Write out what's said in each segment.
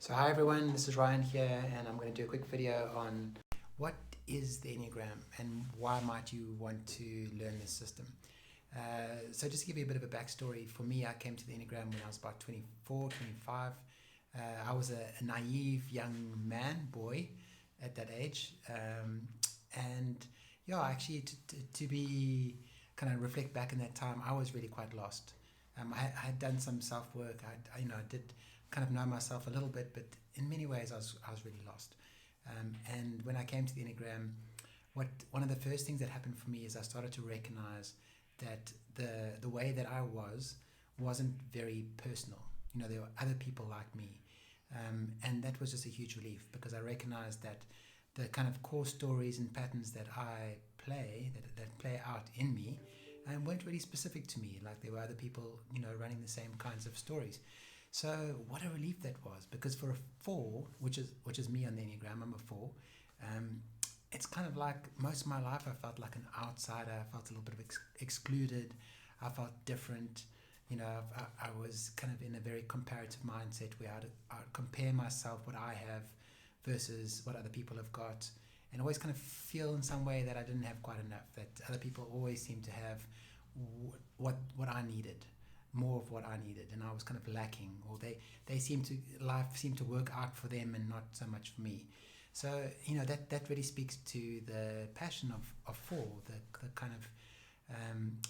So hi everyone, this is Ryan here, and I'm going to do a quick video on what is the Enneagram and why might you want to learn this system. So just to give you a bit of a backstory, for me I came to the Enneagram when I was about 24, 25. I was a naive young boy at that age, and yeah, actually to be kind of reflect back in that time, I was really quite lost. I had done some self work. I did kind of know myself a little bit, but in many ways I was really lost. And when I came to the Enneagram, one of the first things that happened for me is I started to recognize that the way that I wasn't very personal. There were other people like me, and that was just a huge relief because I recognized that the kind of core stories and patterns that I that play out in me weren't really specific to me. Like there were other people, running the same kinds of stories. So what a relief that was, because for a four, which is me on the Enneagram, I'm a four. It's kind of like most of my life I felt like an outsider. I felt a little bit of excluded. I felt different. I was kind of in a very comparative mindset where I'd compare myself, what I have versus what other people have got, and always kind of feel in some way that I didn't have quite enough, that other people always seemed to have what I needed, more of what I needed, and I was kind of lacking, or life seemed to work out for them and not so much for me. So that really speaks to the passion of four, the kind of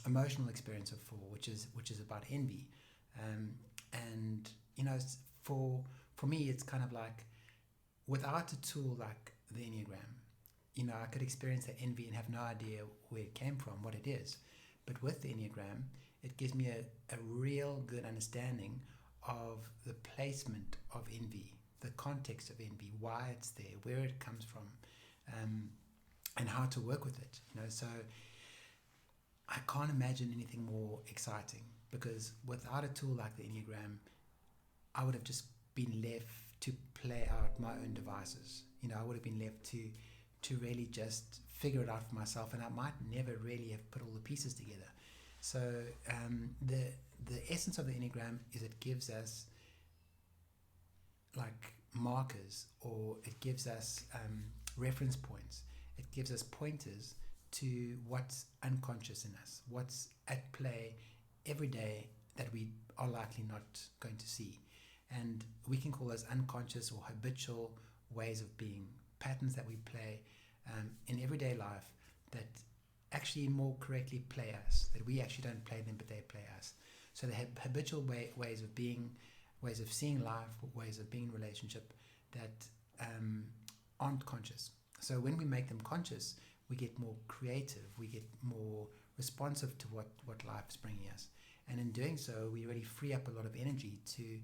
emotional experience of four, which is about envy, and for me it's kind of like, without a tool like the Enneagram, I could experience that envy and have no idea where it came from, what it is. But with the Enneagram, it gives me a real good understanding of the placement of envy, the context of envy, why it's there, where it comes from, and how to work with it. So I can't imagine anything more exciting, because without a tool like the Enneagram, I would have just been left to play out my own devices. I would have been left to really just figure it out for myself, and I might never really have put all the pieces together. So the essence of the Enneagram is it gives us like markers, or it gives us reference points. It gives us pointers to what's unconscious in us, what's at play every day that we are likely not going to see. And we can call those unconscious or habitual ways of being, patterns that we play in everyday life that actually more correctly play us, that we actually don't play them but they play us. So the habitual ways of being, ways of seeing life, ways of being in relationship that aren't conscious. So when we make them conscious, we get more creative, we get more responsive to what life is bringing us. And in doing so, we really free up a lot of energy to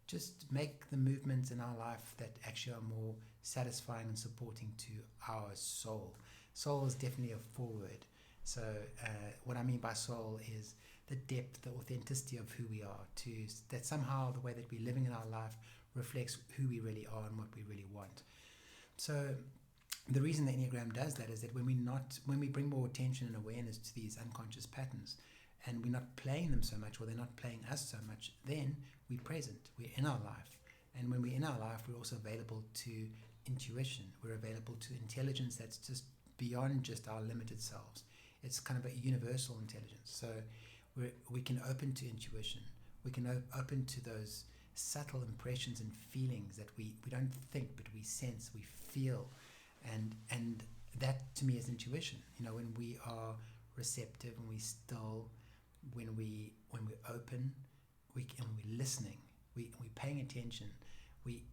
just make the movements in our life that actually are more satisfying and supporting to our soul. Soul is definitely a forward. So what I mean by soul is the depth, the authenticity of who we are, that somehow the way that we're living in our life reflects who we really are and what we really want. So the reason the Enneagram does that is that when we bring more attention and awareness to these unconscious patterns, and we're not playing them so much, or they're not playing us so much, then we're present, we're in our life. And when we're in our life, we're also available to intuition, we're available to intelligence that's just beyond just our limited selves. It's kind of a universal intelligence. So we can open to intuition, we can open to those subtle impressions and feelings that we don't think, but we sense, we feel. And that to me is intuition. When we are receptive and we still, when we're open, we're listening, we're paying attention, we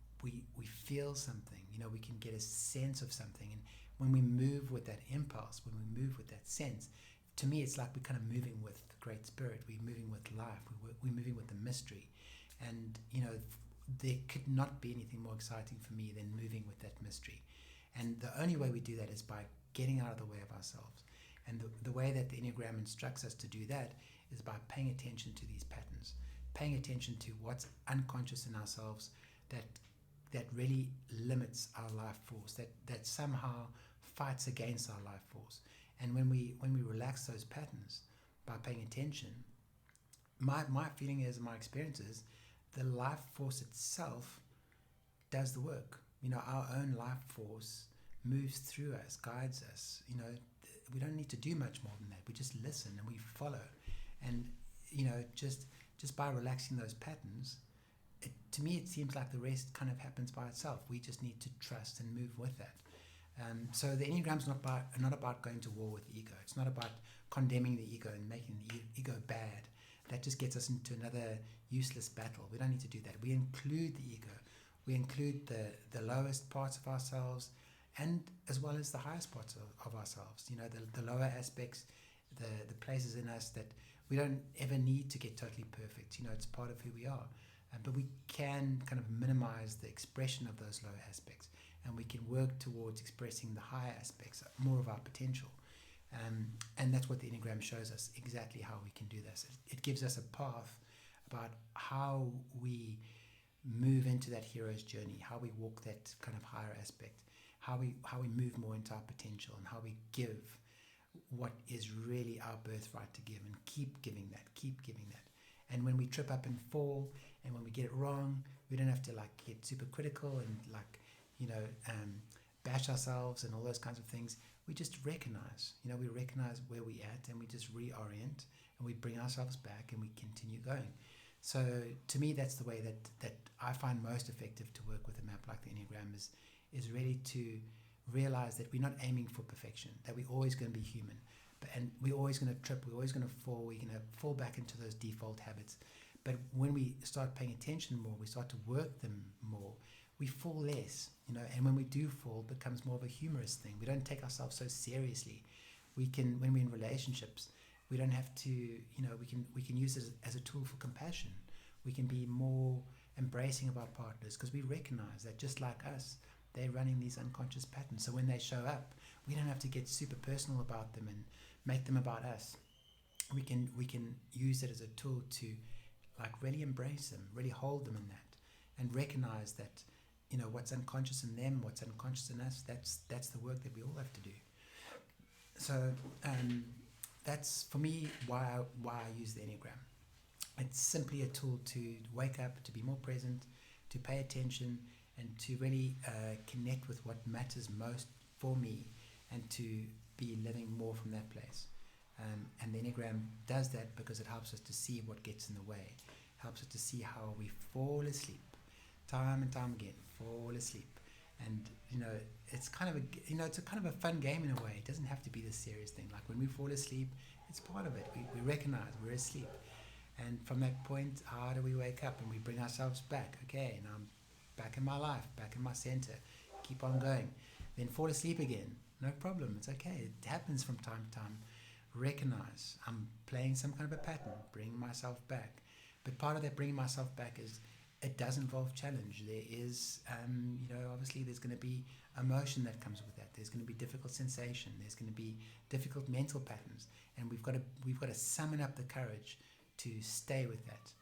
feel something. We can get a sense of something, and when we move with that impulse, when we move with that sense, to me it's like we're kind of moving with the Great Spirit, we're moving with life, we're moving with the mystery. And there could not be anything more exciting for me than moving with that mystery. And the only way we do that is by getting out of the way of ourselves. And the way that the Enneagram instructs us to do that is by paying attention to these patterns, paying attention to what's unconscious in ourselves that really limits our life force, that somehow fights against our life force. And when we relax those patterns by paying attention, my feeling is, my experience is, the life force itself does the work. Our own life force moves through us, guides us. We don't need to do much more than that. We just listen and we follow. And, just by relaxing those patterns, to me, it seems like the rest kind of happens by itself. We just need to trust and move with that. So the Enneagram's not about going to war with the ego. It's not about condemning the ego and making the ego bad. That just gets us into another useless battle. We don't need to do that. We include the ego. We include the lowest parts of ourselves, and as well as the highest parts of ourselves. The lower aspects, the places in us that we don't ever need to get totally perfect. It's part of who we are. But we can kind of minimize the expression of those lower aspects, and we can work towards expressing the higher aspects, more of our potential. And that's what the Enneagram shows us, exactly how we can do this. It gives us a path about how we move into that hero's journey, how we walk that kind of higher aspect, how we move more into our potential, and how we give what is really our birthright to give, and keep giving that. And when we trip up and fall, and when we get it wrong, we don't have to get super critical and bash ourselves and all those kinds of things. We just recognize, we recognize where we're at, and we just reorient, and we bring ourselves back, and we continue going. So to me, that's the way that I find most effective to work with a map like the Enneagram, is really to realize that we're not aiming for perfection, that we're always going to be human, and we're always going to trip, we're always going to fall, we're going to fall back into those default habits. But when we start paying attention more, we start to work them more, we fall less, and when we do fall, it becomes more of a humorous thing. We don't take ourselves so seriously. We can, when we're in relationships, we don't have to, we can use it as a tool for compassion. We can be more embracing of our partners, because we recognize that just like us, they're running these unconscious patterns. So when they show up, we don't have to get super personal about them and make them about us. We can use it as a tool to really embrace them, really hold them in that, and recognize that what's unconscious in them, what's unconscious in us, that's the work that we all have to do. So that's for me why I use the Enneagram. It's simply a tool to wake up, to be more present, to pay attention, and to really connect with what matters most for me, and to be living more from that place. And the Enneagram does that because it helps us to see what gets in the way, helps us to see how we fall asleep, time and time again, fall asleep. And it's kind of it's a kind of a fun game in a way. It doesn't have to be this serious thing. Like when we fall asleep, it's part of it. We recognize we're asleep, and from that point, how do we wake up and we bring ourselves back? Okay, now I'm back in my life, back in my center. Keep on going. Then fall asleep again. No problem. It's okay. It happens from time to time. Recognize I'm playing some kind of a pattern, bring myself back. But part of that bringing myself back is it does involve challenge. There is, obviously there's going to be emotion that comes with that. There's going to be difficult sensation. There's going to be difficult mental patterns, and we've got to summon up the courage to stay with that.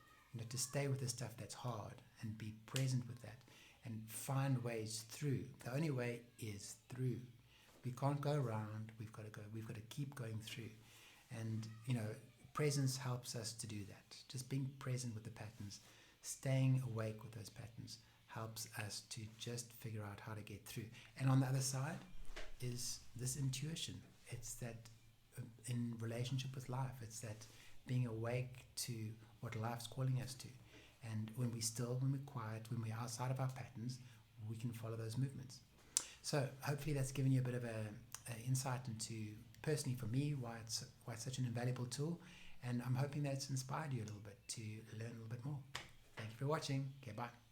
To stay with the stuff that's hard and be present with that, and find ways through. The only way is through. We can't go around. We've got to keep going through, and presence helps us to do that. Just being present with the patterns, staying awake with those patterns, helps us to just figure out how to get through. And on the other side is this intuition. It's that in relationship with life, it's that being awake to what life's calling us to. And when we're still, when we're quiet, when we're outside of our patterns, we can follow those movements. So hopefully that's given you a bit of a insight into, personally for me, why it's such an invaluable tool. And I'm hoping that it's inspired you a little bit to learn a little bit more. Thank you for watching. Okay, bye.